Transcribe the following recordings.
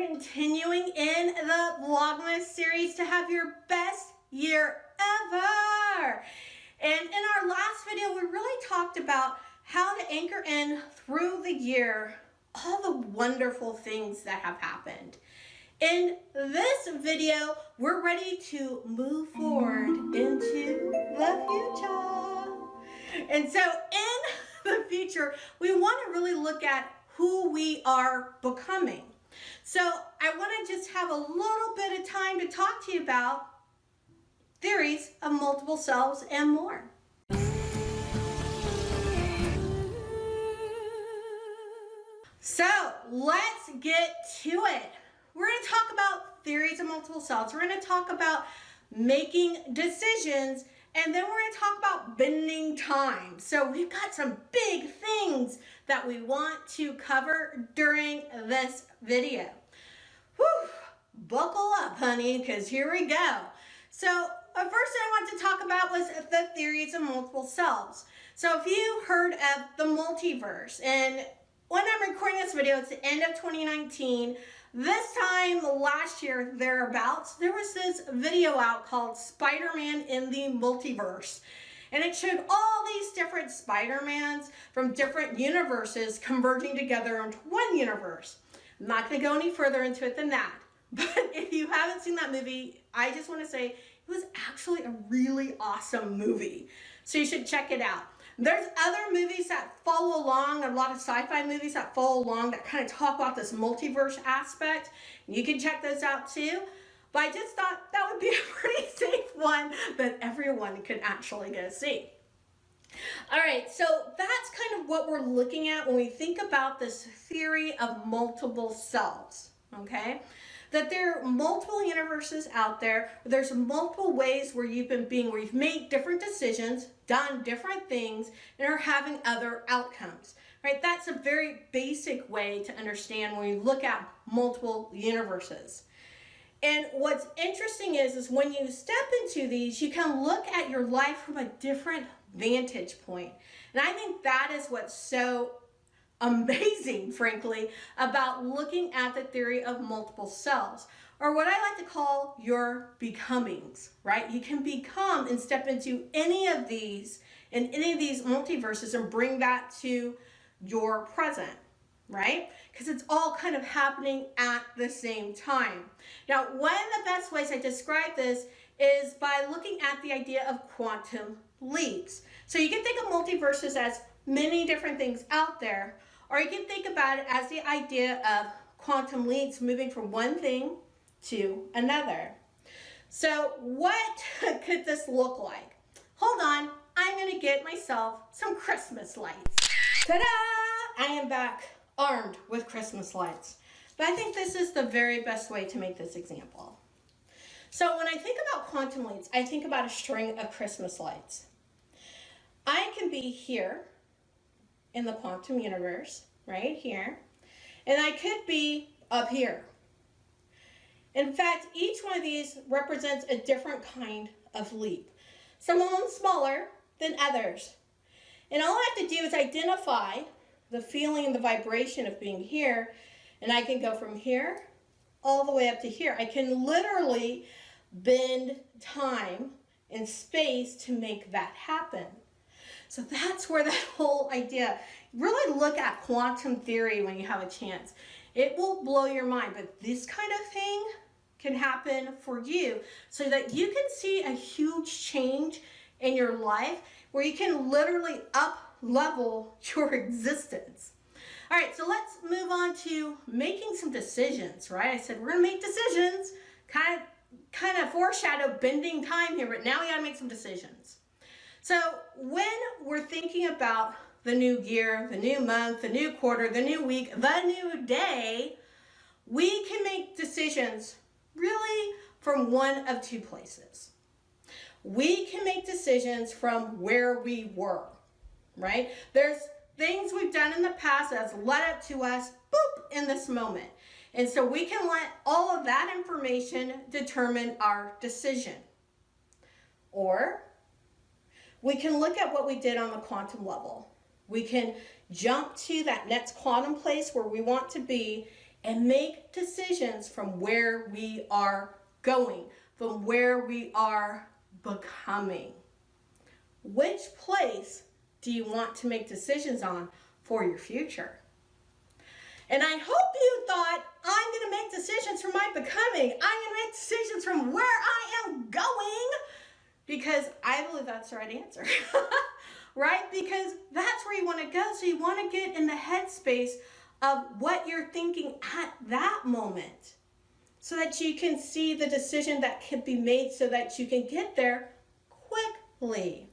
continuing in the Vlogmas series to have your best year ever. And in our last video, we really talked about how to anchor in through the year all the wonderful things that have happened. In this video, we're ready to move forward into the future. And so in the future, we want to really look at who we are becoming. So I want to just have a little bit of time to talk to you about theories of multiple selves and more. So let's get to it. We're going to talk about theories of multiple selves. We're going to talk about making decisions, and then we're going to talk about bending time. So we've got some big things that we want to cover during this video. Whew, buckle up, honey, because here we go. So the first thing I want to talk about was the theories of multiple selves. So if you heard of the multiverse, and when I'm recording this video, it's the end of 2019. This time last year, thereabouts, there was this video out called Spider-Man in the Multiverse. And it showed all these different Spider-Mans from different universes converging together into one universe. I'm not going to go any further into it than that. But if you haven't seen that movie, I just want to say it was actually a really awesome movie. So you should check it out. There's other movies that follow along, a lot of sci-fi movies that follow along that kind of talk about this multiverse aspect. You can check those out too. But I just thought that would be a pretty safe one that everyone could actually go see. All right, so that's kind of what we're looking at when we think about this theory of multiple selves, okay? That there are multiple universes out there. There's multiple ways where where you've made different decisions, done different things, and are having other outcomes, right? That's a very basic way to understand when you look at multiple universes. And what's interesting is when you step into these, you can look at your life from a different vantage point. And I think that is what's so amazing, frankly, about looking at the theory of multiple selves, or what I like to call your becomings, right? You can become and step into any of these in any of these multiverses and bring that to your present, right? Because it's all kind of happening at the same time. Now, one of the best ways I describe this is by looking at the idea of quantum leaps. So you can think of multiverses as many different things out there, or you can think about it as the idea of quantum leaps moving from one thing to another. So what could this look like? Hold on, I'm going to get myself some Christmas lights. Ta-da! I am back armed with Christmas lights. But I think this is the very best way to make this example. So when I think about quantum leaps, I think about a string of Christmas lights. I can be here in the quantum universe, right here, and I could be up here. In fact, each one of these represents a different kind of leap. Some of them smaller than others. And all I have to do is identify the feeling and the vibration of being here, and I can go from here all the way up to here. I can literally bend time and space to make that happen. So that's where that whole idea, really look at quantum theory when you have a chance. It will blow your mind, but this kind of thing can happen for you so that you can see a huge change in your life where you can literally up-level your existence. All right, so let's move on to making some decisions, right? I said we're gonna make decisions, kind of foreshadow bending time here, but now we gotta make some decisions. So when we're thinking about the new year, the new month, the new quarter, the new week, the new day, we can make decisions really from one of two places. We can make decisions from where we were, right? There's things we've done in the past that's led up to us, boop, in this moment. And so we can let all of that information determine our decision. Or we can look at what we did on the quantum level. We can jump to that next quantum place where we want to be and make decisions from where we are going, from where we are becoming. Which place do you want to make decisions on for your future? And I hope you thought, I'm going to make decisions from my becoming. I'm going to make decisions from where I am going, because I believe that's the right answer, right? Because that's where you want to go. So you want to get in the headspace of what you're thinking at that moment, so that you can see the decision that can be made, so that you can get there quickly.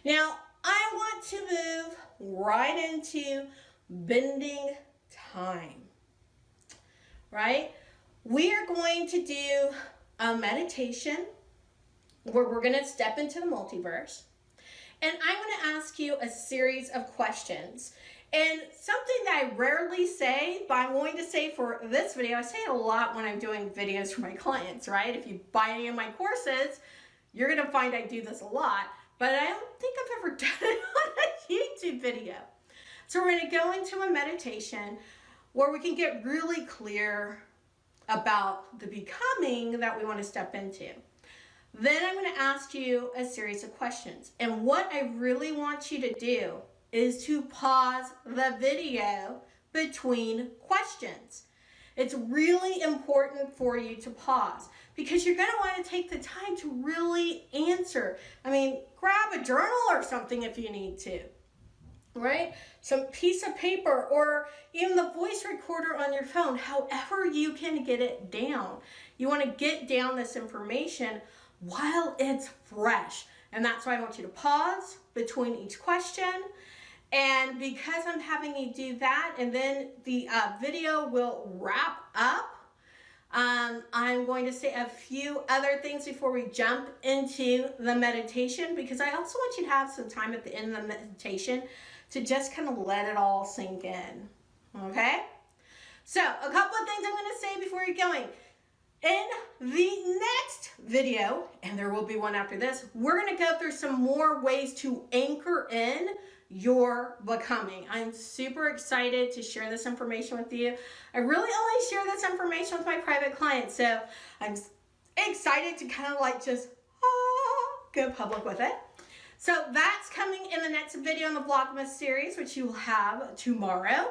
Now, I want to move right into bending time, right? We are going to do a meditation where we're going to step into the multiverse, and I'm going to ask you a series of questions. And something that I rarely say, but I'm going to say for this video, I say it a lot when I'm doing videos for my clients, right? If you buy any of my courses, you're going to find I do this a lot, but I don't think I've ever done it on a YouTube video. So we're going to go into a meditation where we can get really clear about the becoming that we want to step into. Then I'm going to ask you a series of questions. And what I really want you to do is to pause the video between questions. It's really important for you to pause, because you're going to want to take the time to really answer. I mean, grab a journal or something if you need to, right? Some piece of paper, or even the voice recorder on your phone, however you can get it down. You want to get down this information while it's fresh. And that's why I want you to pause between each question. And because I'm having you do that, and then the video will wrap up, I'm going to say a few other things before we jump into the meditation, because I also want you to have some time at the end of the meditation to just kind of let it all sink in, okay? So a couple of things I'm going to say before you're going. In the next video, and there will be one after this, we're going to go through some more ways to anchor in your becoming. I'm super excited to share this information with you. I really only share this information with my private clients, so I'm excited to kind of like just go public with it. So that's coming in the next video in the Vlogmas series, which you will have tomorrow.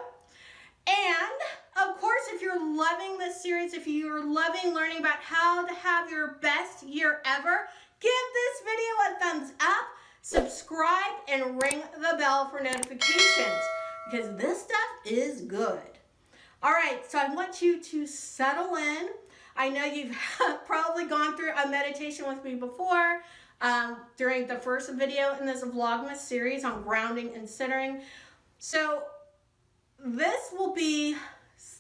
And of course, if you're loving this series, if you're loving learning about how to have your best year ever, give this video a thumbs up, subscribe, and ring the bell for notifications, because this stuff is good. All right, so I want you to settle in. I know you've probably gone through a meditation with me before during the first video in this Vlogmas series on grounding and centering. So this will be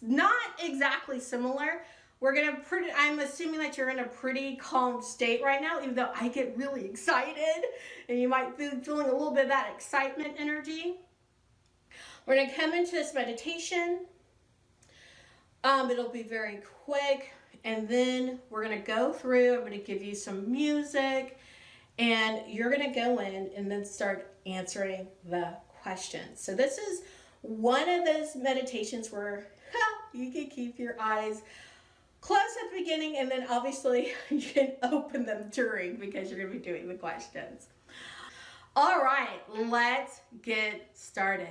not exactly similar. I'm assuming that you're in a pretty calm state right now, even though I get really excited, and you might be feeling a little bit of that excitement energy. We're going to come into this meditation. It'll be very quick, and then we're going to go through. I'm going to give you some music, and you're going to go in and then start answering the questions. So this is one of those meditations where you can keep your eyes closed at the beginning, and then obviously you can open them during, because you're going to be doing the questions. All right, let's get started.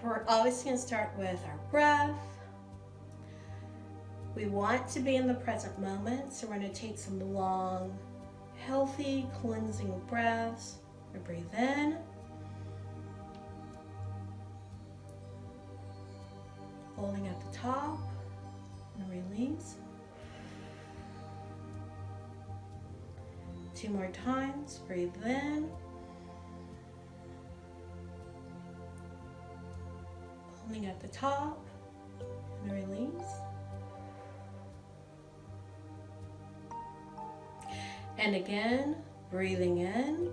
We're always going to start with our breath. We want to be in the present moment, so we're going to take some long, healthy, cleansing breaths. We breathe in. Holding at the top, and release. 2 more times. Breathe in. Holding at the top, and release. And again, breathing in.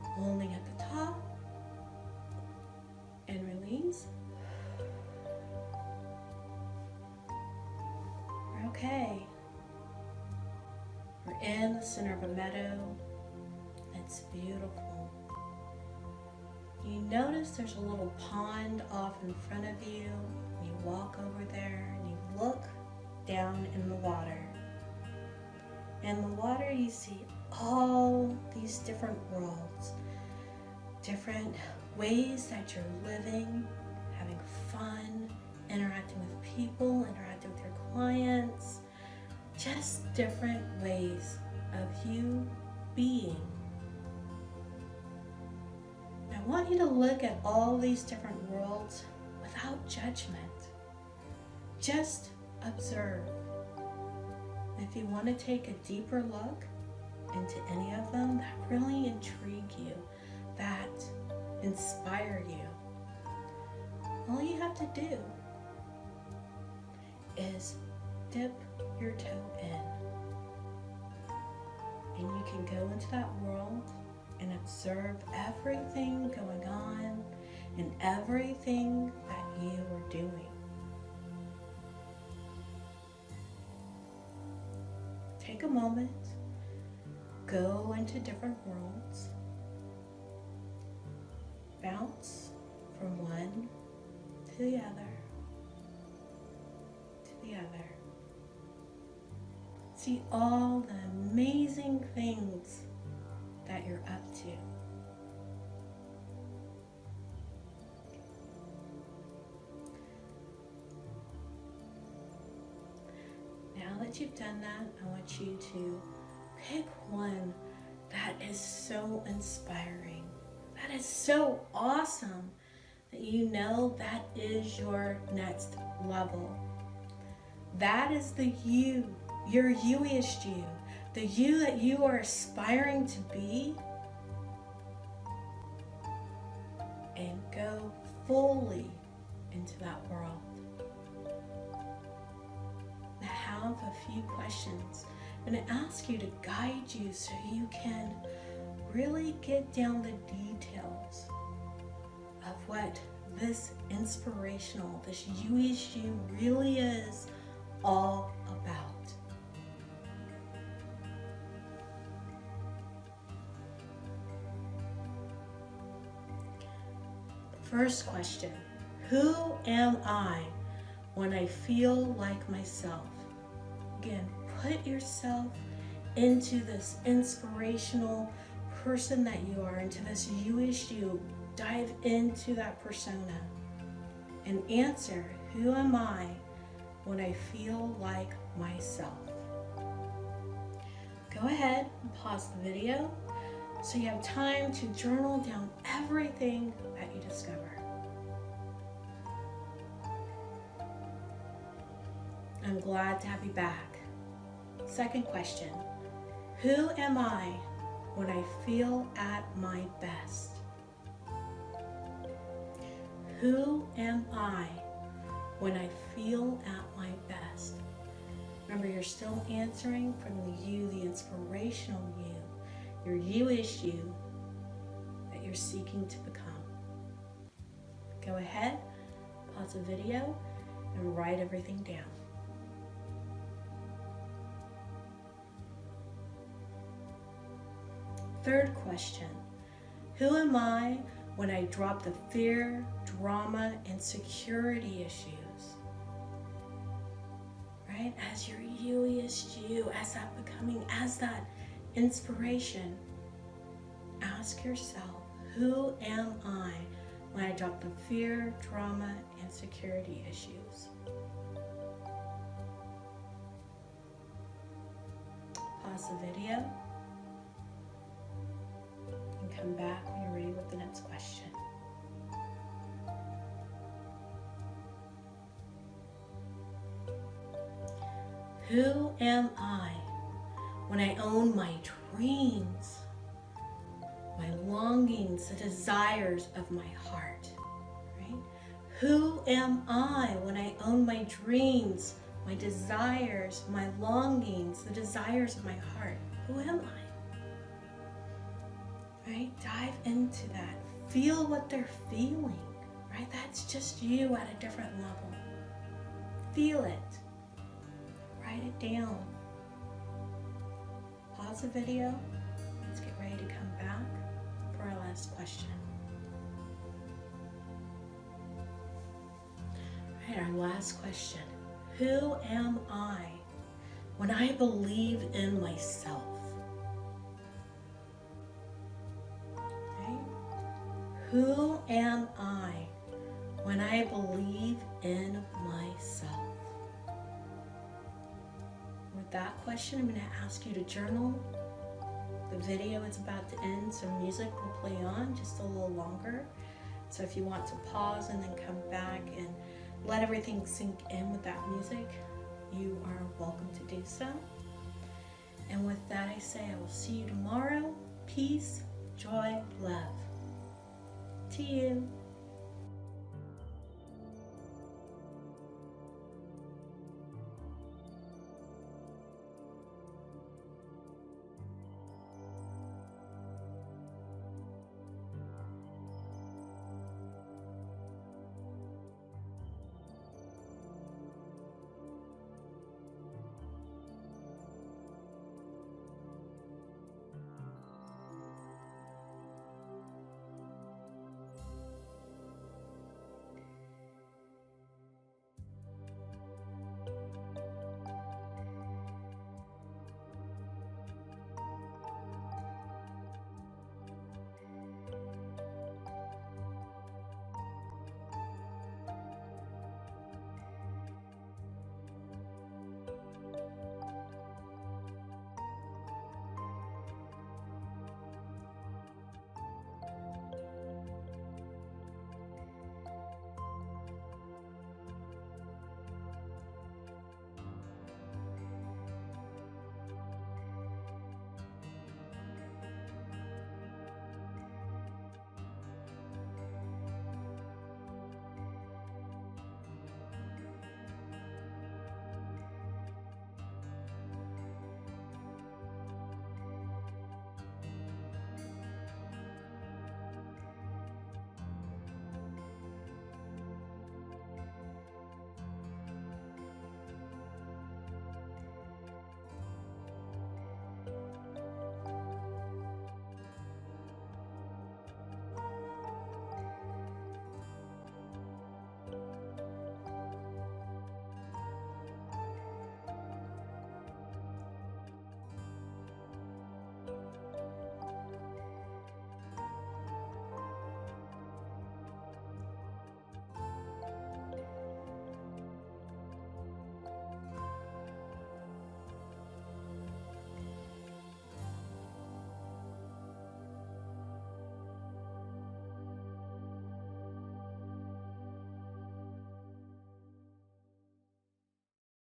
Holding at the top, and release. We're okay. We're in the center of a meadow. It's beautiful. You notice there's a little pond off in front of you. You walk over there and you look down in the water. In the water you see all these different worlds, different ways that you're living, having fun, interacting with people, interacting with your clients, just different ways of you being. I want you to look at all these different worlds without judgment. Just observe. If you want to take a deeper look into any of them that really intrigue you, that inspire you, all you have to do is dip your toe in. And you can go into that world and observe everything going on and everything that you are doing. Take a moment, go into different worlds, bounce from one to the other, to the other. See all the amazing things that you're up to. Now that you've done that, I want you to pick one that is so inspiring, that is so awesome, that you know that is your next level. That is the you, your you-ish you, the you that you are aspiring to be, and go fully into that world. I have a few questions. I'm going to ask you to guide you so you can really get down the details of what this inspirational, this you-ish you really is all about. First question, who am I when I feel like myself? Again, put yourself into this inspirational person that you are, into this you-ish you. Dive into that persona and answer, who am I when I feel like myself? Go ahead and pause the video so you have time to journal down everything that you discover. I'm glad to have you back. Second question, who am I when I feel at my best? Who am I when I feel at my best? Remember, you're still answering from the you, the inspirational you, your you-ish you that you're seeking to become. Go ahead, pause the video, and write everything down. Third question, who am I when I drop the fear, drama, and security issues? Right? As your you-ish you, as that becoming, as that inspiration, ask yourself, who am I when I drop the fear, drama, and security issues? Pause the video and come back when you're ready with the next question. Who am I when I own my dreams, my longings, the desires of my heart, right? Who am I when I own my dreams, my desires, my longings, the desires of my heart? Who am I? Right? Dive into that. Feel what they're feeling, right? That's just you at a different level. Feel it. Write it down. Pause the video. Let's get ready to come back for our last question. All right, our last question. Who am I when I believe in myself? Okay. Who am I when I believe in myself? With that question, I'm going to ask you to journal. The video is about to end, so music will play on just a little longer. So if you want to pause and then come back and let everything sink in with that music, you are welcome to do so. And with that, I say I will see you tomorrow. Peace, joy, love. To you.